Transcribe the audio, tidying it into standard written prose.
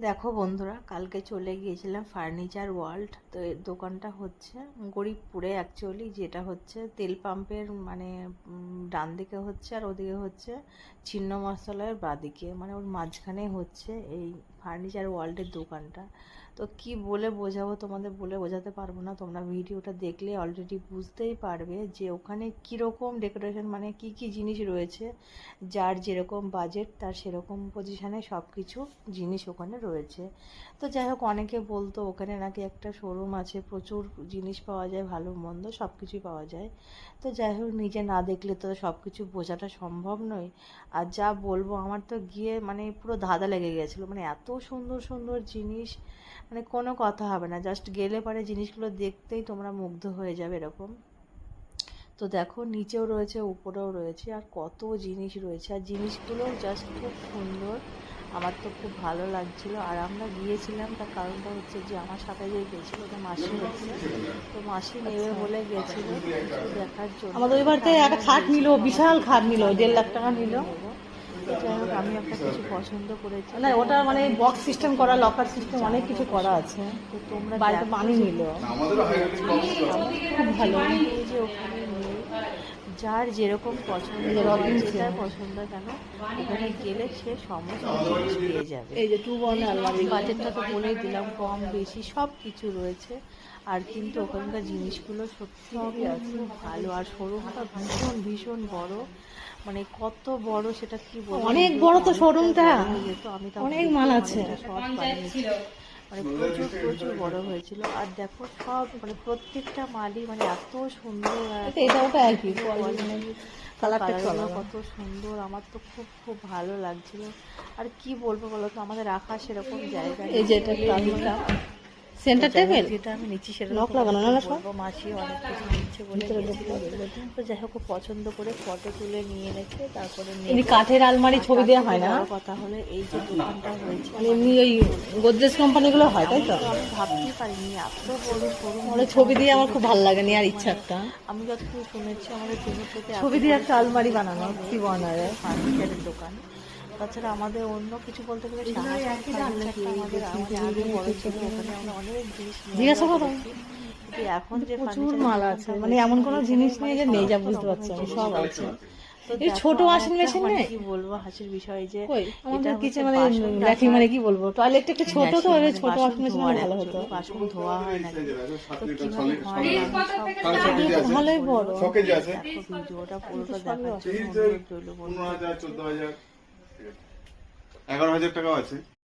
দেখো বন্ধুরা, কালকে চলে গিয়েছিলাম ফার্নিচার ওয়ার্ল্ড। তো এর দোকানটা হচ্ছে গরিবপুরে, অ্যাকচুয়ালি যেটা হচ্ছে তেল পাম্পের মানে ডান দিকে হচ্ছে, আর ওদিকে হচ্ছে ছিন্ন মশলার বাঁদিকে, মানে ওর মাঝখানে হচ্ছে এই ফার্নিচার ওয়ার্ল্ডের দোকানটা। তো কি বলে বোঝাবো তোমাদের, বলে বোঝাতে পারবো না। তোমরা ভিডিওটা দেখলে অলরেডি বুঝতেই পারবে যে ওখানে কীরকম ডেকোরেশন, মানে কি কি জিনিস রয়েছে। যার যেরকম বাজেট তার সেরকম পজিশানে সব কিছু জিনিস ওখানে রয়েছে। তো যাই হোক, অনেকে বলতো ওখানে নাকি একটা শোরুম আছে, প্রচুর জিনিস পাওয়া যায়, ভালো মন্দ সব কিছুই পাওয়া যায়। তো যাই হোক, নিজে না দেখলে তো সব কিছু বোঝাটা সম্ভব নয়। আর যা বলবো, আমার তো গিয়ে মানে পুরো ধাঁধা লেগে গেছিলো, মানে এত সুন্দর সুন্দর জিনিস, মানে কোনো কথা হবে না, জাস্ট গেলে পরে জিনিসগুলো দেখতেই তোমরা মুগ্ধ হয়ে যাবে এরকম। তো দেখো, নিচেও রয়েছে উপরেও রয়েছে, আর কত জিনিস রয়েছে, আর জিনিসগুলো জাস্ট খুব সুন্দর। আমার তো খুব ভালো লাগছিল। আর আমরা গিয়েছিলাম, তার কারণটা হচ্ছে যে আমার সাথে যে গেছিলো ওটা মাসি হচ্ছে, তো মাসি নেবে বলে গেছিলো কিছু দেখার জন্য। আমাদের ওই বাড়িতে একটা খাট নিল, বিশাল খাট নিল, 1.5 লাখ টাকা নিল। তো যাই হোক, আমি একটা কিছু পছন্দ করেছি। না, ওটা মানে বক্স সিস্টেম করা, লকার সিস্টেম, অনেক কিছু করা আছে। তো তোমরা বাড়িতে বানিয়ে নিল, খুব ভালো। এই যে ওখানে নেই, যার যেরকম পছন্দ, যেটা পছন্দ কেন ওখানে গেলে সে সমস্ত জিনিস পেয়ে যাবে। এই যে 2 বর্ণের আলমারি, বাজেটটা তো বলেই দিলাম, কম বেশি সব কিছু রয়েছে। আর কিন্তু ওখানকার জিনিসগুলো সত্যি খুব ভালো। আর শোরুমটা ভীষণ ভীষণ বড়, মানে কত বড় সেটা কি বলবো, অনেক বড় তো শোরুমটা, আমি তো অনেক মাল আছে, শর্ট বানিয়েছি, মানে প্রচুর প্রচুর বড় হয়েছিল। আর দেখো সব মানে প্রত্যেকটা মালই মানে এত সুন্দর, এটা ওটা একই কালারগুলো কত সুন্দর, আমার তো খুব খুব ভালো লাগছিল। আর কি বলবো বলো তো, আমাদের রাখা সেরকম জায়গা নেই। এই যে এটা সেন্টার টেবিল, যেটা আমি নিচ্ছি সেটা লক লাগানো না সব, মাসি অনেক কিছু নিচ্ছে বলে গেছিল। তো যাই হোক, পছন্দ করে ফটো তুলে নিয়ে এনেছে, তারপরে এমনি কাঠের আলমারি ছবি দেওয়া হয় না। কথা হলে এই যে দোকানটা হয়েছে, মানে এমনি ওই গোদরেজ কোম্পানিগুলো হয়, তাই তো? আমি ভাবতেই পারিনি এত বড় শোরুম। মানে ছবি দিয়ে আমার খুব ভালো লাগে, নেওয়ার ইচ্ছা একটা। আমি যতটুকু শুনেছি আমাদের জন্য থেকে ছবি দিয়ে একটা আলমারি বানানো, 3 বর্ণারের ফার্নিচারের দোকান। তাছাড়া আমাদের অন্য কিছু বলতে গেলে আমাদের আগে বড় ছিল, ওখানে আমরা অনেক জিনিস জিজ্ঞাসা করো। কিন্তু এখন যে প্রচুর মাল আছে, মানে এমন কোনো জিনিস নেই যে নেই, যা বুঝতে পারছো সব আছে। এই ছোট ওয়াশিং মেশিন নেই, কি বলবো হাসির বিষয় যে আমাদের কিচেন মানে ল্যাট্রিন, মানে কি বলবো, টয়লেটটা একটু ছোট, তো ওই ছোট ওয়াশিং মেশিন ভালো হতো। বাসন ধোয়া হয় না, তো কিভাবে হয় ভালোই বড়। ভিডিওটা পুরোটা দেখার জন্য অনুরোধ রইল বন্ধুদের। 11,000 টাকাও আছে।